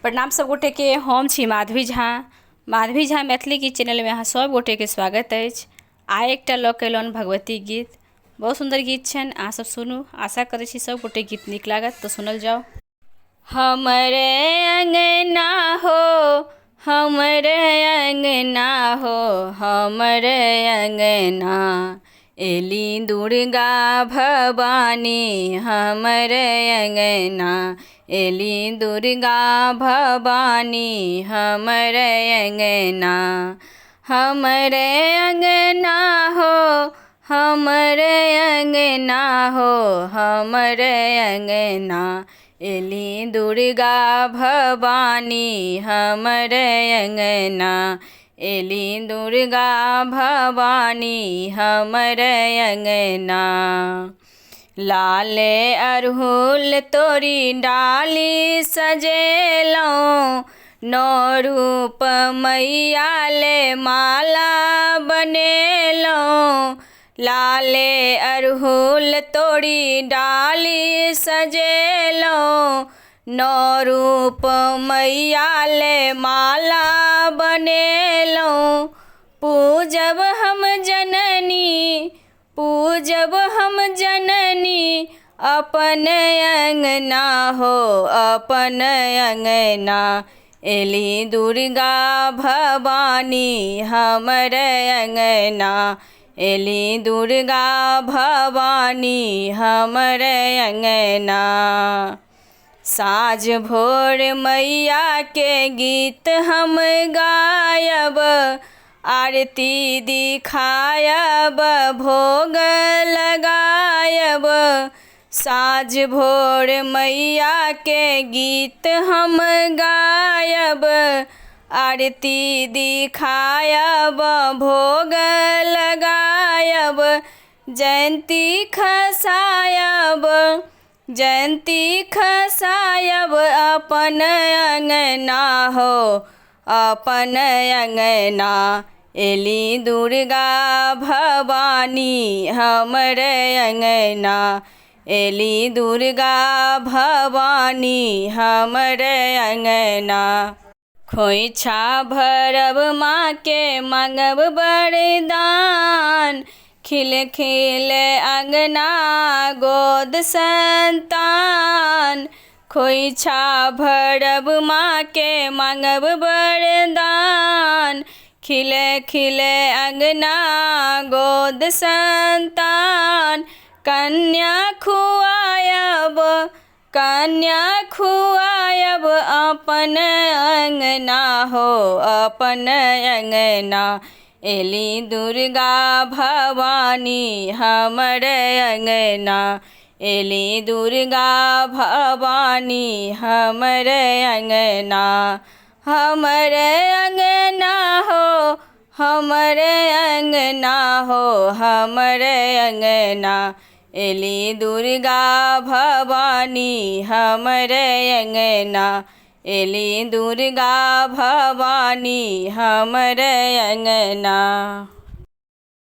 प्रणाम सब गोटे के। हम छी माधवी झा मैथिली गीत चैनल में अहाँ सब गोटे के स्वागत अछि। आइ एकटा लऽ के एलहुँ भगवती गीत। बहुत सुंदर गीत छनि, अहाँ सब सुनू। आशा करै छी सब गोटे गीत नीक लागत, तो सुनल जाओ। हमरे अंगना हो, हमरे अंगना हो, हमरे अंगना एली दुर्गा भवानी। हमरे अंगना एली दुर्गा भवानी। हमरे अंगना, हमरे अंगना हो, हमरे अंगना हो, हमरे अंगना एली दुर्गा भवानी। हमरे अंगना एली दुर्गा भवानी। हमरे अंगना लाले अरहुल तोरी डाली सजेलौं। नौ रूप मैया ले माला बनेलौं। लाले अरहुल तोरी डाली सजेलौं। नौ रूप मैया ले माला बनेलौं। पूजब हम जननी, पूजब हम जननी अपन अंगना हो। अपन अंगना एली दुर्गा भवानी। हमरे अंगना एली दुर्गा भवानी। हमरे अंगना साँझ भोर मैया के गीत हम गायब। आरती दिखायब, भोग लगायब। साँझ भोर मैया के गीत हम गायब। आरती दिखायब, भोग लगायब। जयंती खसायब, जयंती खसायब अपन अंगना हो। अपन अंगना एली दुर्गा भवानी। हमरे अंगना एली दुर्गा भवानी। हमरे अंगना खोइछा भरब माँ के मांगब वरदान। खिल खिल अंगना गोद संतान। खोइछा भरब माँ के मांगब वरदान। खिले खिले अंगना गोद संतान। कन्या खुआयब, कन्या खुआयब अपन अंगना हो। अपन अंगना एली दुर्गा भवानी। हमरे अंगना एली दुर्गा भवानी। हमरे अंगना, हमरे अंगना हो, हमरे अंगना हो, हमरे अंगना एली दुर्गा भवानी। हमरे अंगना एली दुर्गा भवानी। हमरे अंगना।